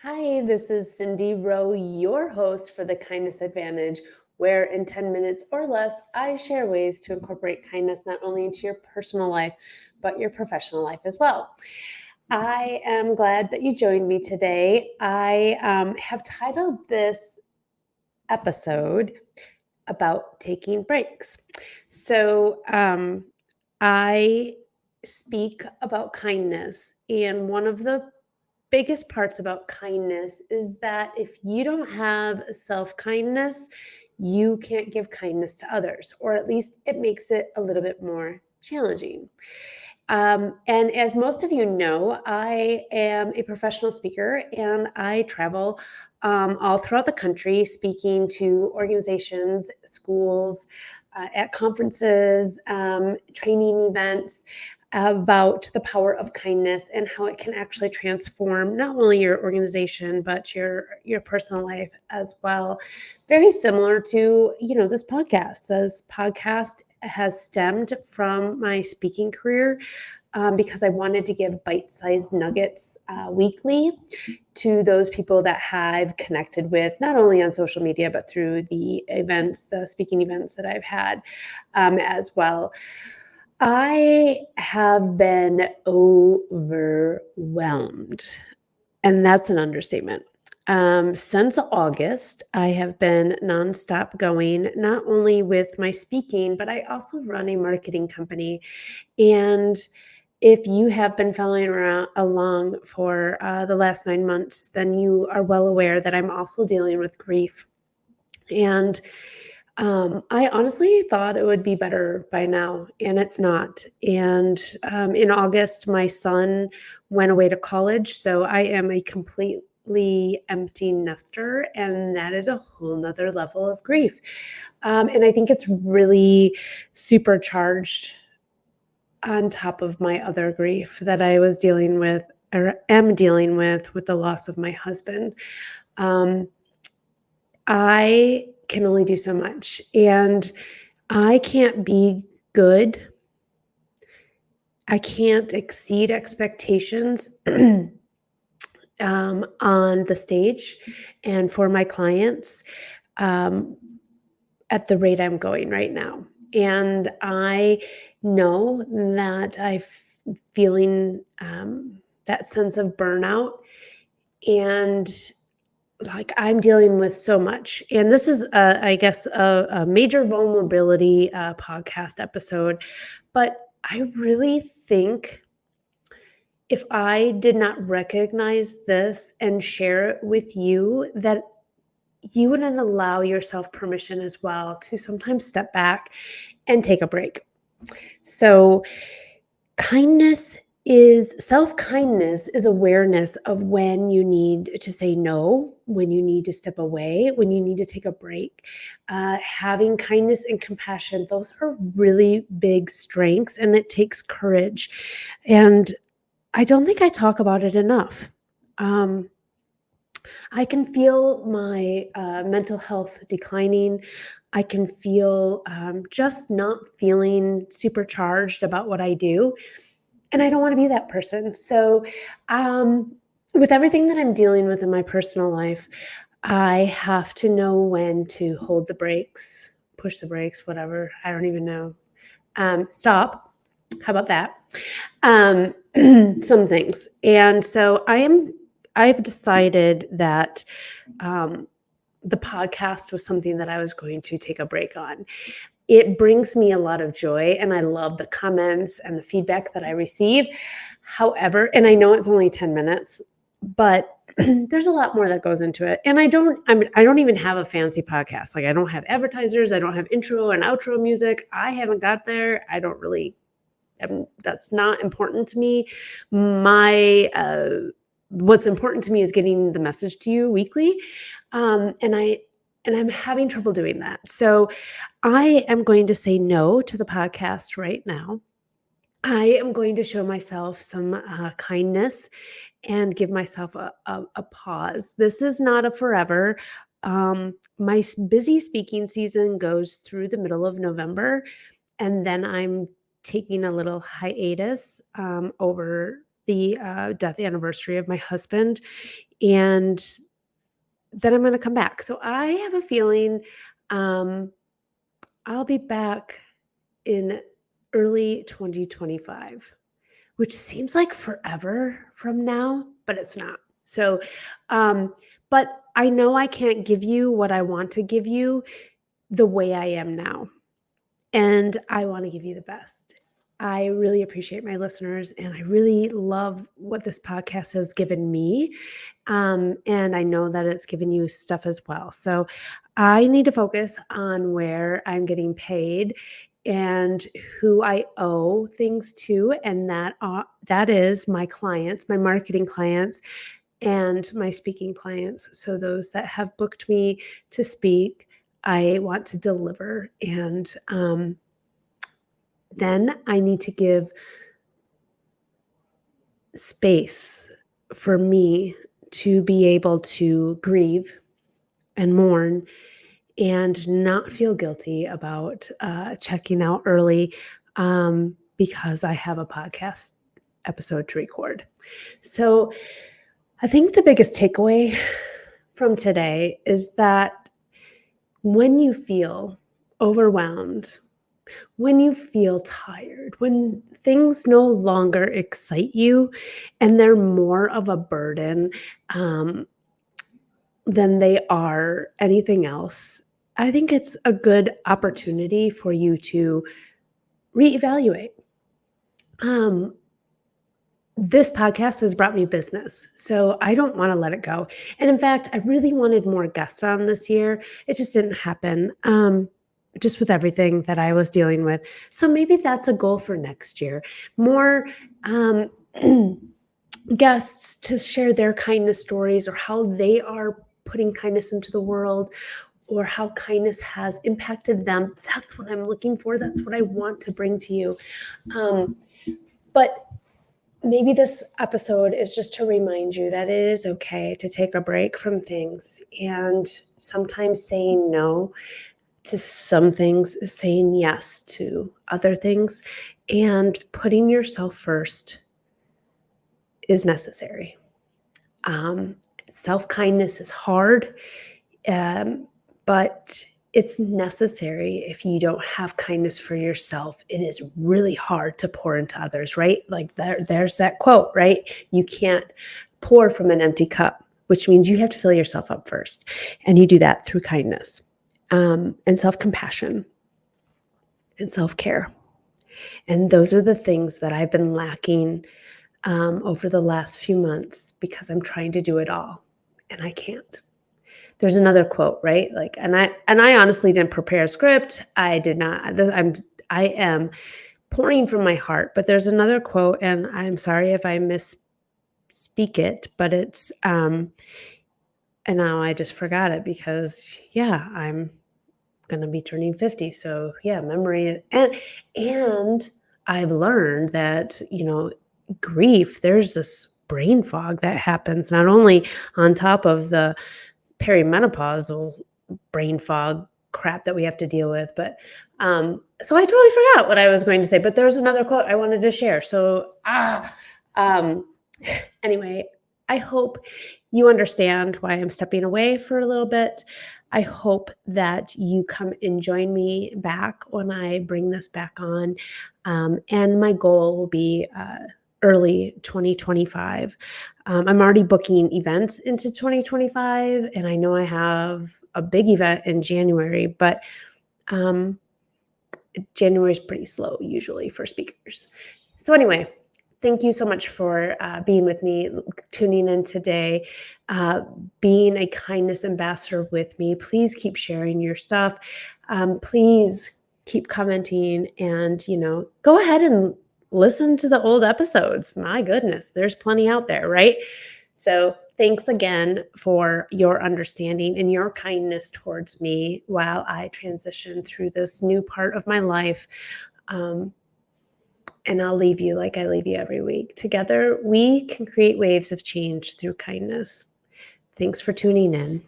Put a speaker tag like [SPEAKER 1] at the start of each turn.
[SPEAKER 1] Hi, this is Cindy Rowe, your host for the Kindness Advantage, where in 10 minutes or less, I share ways to incorporate kindness not only into your personal life, but your professional life as well. I am glad that you joined me today. I have titled this episode about taking breaks. So I speak about kindness, and one of the biggest parts about kindness is that if you don't have self kindness, you can't give kindness to others, or at least it makes it a little bit more challenging. And as most of you know, I am a professional speaker and I travel all throughout the country speaking to organizations, schools, at conferences, training events about the power of kindness and how it can actually transform not only your organization but your personal life as well. Very similar to this podcast. This podcast has stemmed from my speaking career because I wanted to give bite-sized nuggets weekly to those people that I've connected with, not only on social media, but through the events, the speaking events that I've had as well. I have been overwhelmed, and that's an understatement. Since August, I have been nonstop going, not only with my speaking, but I also run a marketing company. And if you have been following along for the last 9 months, then you are well aware that I'm also dealing with grief. And I honestly thought it would be better by now, and it's not. And in August, my son went away to college, so I am a completely empty nester, and that is a whole nother level of grief. And I think it's really supercharged on top of my other grief that I was dealing with or am dealing with the loss of my husband. Um, I can only do so much, and I can't be good. I can't exceed expectations on the stage and for my clients um, at the rate I'm going right now. And I know that feeling that sense of burnout, and like I'm dealing with so much. And this is, I guess, a major vulnerability podcast episode. But I really think if I did not recognize this and share it with you, that you wouldn't allow yourself permission as well to sometimes step back and take a break. So, kindness is self kindness is awareness of when you need to say no, when you need to step away, when you need to take a break. Having kindness and compassion, those are really big strengths, and it takes courage. And I don't think I talk about it enough. Um, I can feel my mental health declining. I can feel just not feeling supercharged about what I do. And I don't want to be that person. So, um, with everything that I'm dealing with in my personal life, I have to know when to hold the brakes, push the brakes, whatever. I don't even know. Stop. How about that? Um, some things. And so I've decided that um, the podcast was something that I was going to take a break on. It brings me a lot of joy, and I love the comments and the feedback that I receive. However, and I know it's only 10 minutes, but there's a lot more that goes into it. And I don't even have a fancy podcast. Like I don't have advertisers, I don't have intro and outro music. I haven't got there. I don't really that's not important to me. My what's important to me is getting the message to you weekly, and I'm having trouble doing that. So I am going to say no to the podcast right now. I am going to show myself some kindness and give myself a pause. This is not a forever. My busy speaking season goes through the middle of November, and then I'm taking a little hiatus over the death anniversary of my husband. and then I'm going to come back. So I have a feeling um, I'll be back in early 2025, which seems like forever from now, but it's not. So, um, but I know I can't give you what I want to give you the way I am now. And I want to give you the best. I really appreciate my listeners, and I really love what this podcast has given me. And I know that it's given you stuff as well. So I need to focus on where I'm getting paid and who I owe things to, and that is my clients, my marketing clients, and my speaking clients. So those that have booked me to speak, I want to deliver, and then I need to give space for me to be able to grieve and mourn and not feel guilty about checking out early because I have a podcast episode to record. So I think the biggest takeaway from today is that when you feel overwhelmed, when you feel tired, when things no longer excite you and they're more of a burden um, than they are anything else, I think it's a good opportunity for you to reevaluate. Um, this podcast has brought me business, so I don't want to let it go. And in fact, I really wanted more guests on this year. It just didn't happen. Just with everything that I was dealing with. So maybe that's a goal for next year. More um, guests to share their kindness stories or how they are putting kindness into the world or how kindness has impacted them. That's what I'm looking for. That's what I want to bring to you. But maybe this episode is just to remind you that it is okay to take a break from things, and sometimes saying no to some things is saying yes to other things, and putting yourself first is necessary. Um, Self-kindness is hard, but it's necessary. If you don't have kindness for yourself, it is really hard to pour into others, right? Like there's that quote, right? You can't pour from an empty cup, which means you have to fill yourself up first. And you do that through kindness and self-compassion and self-care. And those are the things that I've been lacking over the last few months because I'm trying to do it all and I can't. There's another quote, right? Like, and I honestly didn't prepare a script. I did not. I am pouring from my heart. But there's another quote, and I'm sorry if I misspeak it, but it's and now I just forgot it because yeah, I'm gonna be turning 50. So yeah, memory and I've learned that, grief, there's this brain fog that happens not only on top of the perimenopausal brain fog crap that we have to deal with. But so I totally forgot what I was going to say, but there was another quote I wanted to share. So um, anyway, I hope you understand why I'm stepping away for a little bit. I hope that you come and join me back when I bring this back on. And my goal will be early 2025. I'm already booking events into 2025, and I know I have a big event in January, but January is pretty slow usually for speakers. So anyway, thank you so much for being with me, tuning in today, being a kindness ambassador with me. Please keep sharing your stuff. Please keep commenting, and go ahead and listen to the old episodes. My goodness, there's plenty out there, right? So thanks again for your understanding and your kindness towards me while I transition through this new part of my life. And I'll leave you like I leave you every week. Together, we can create waves of change through kindness. Thanks for tuning in.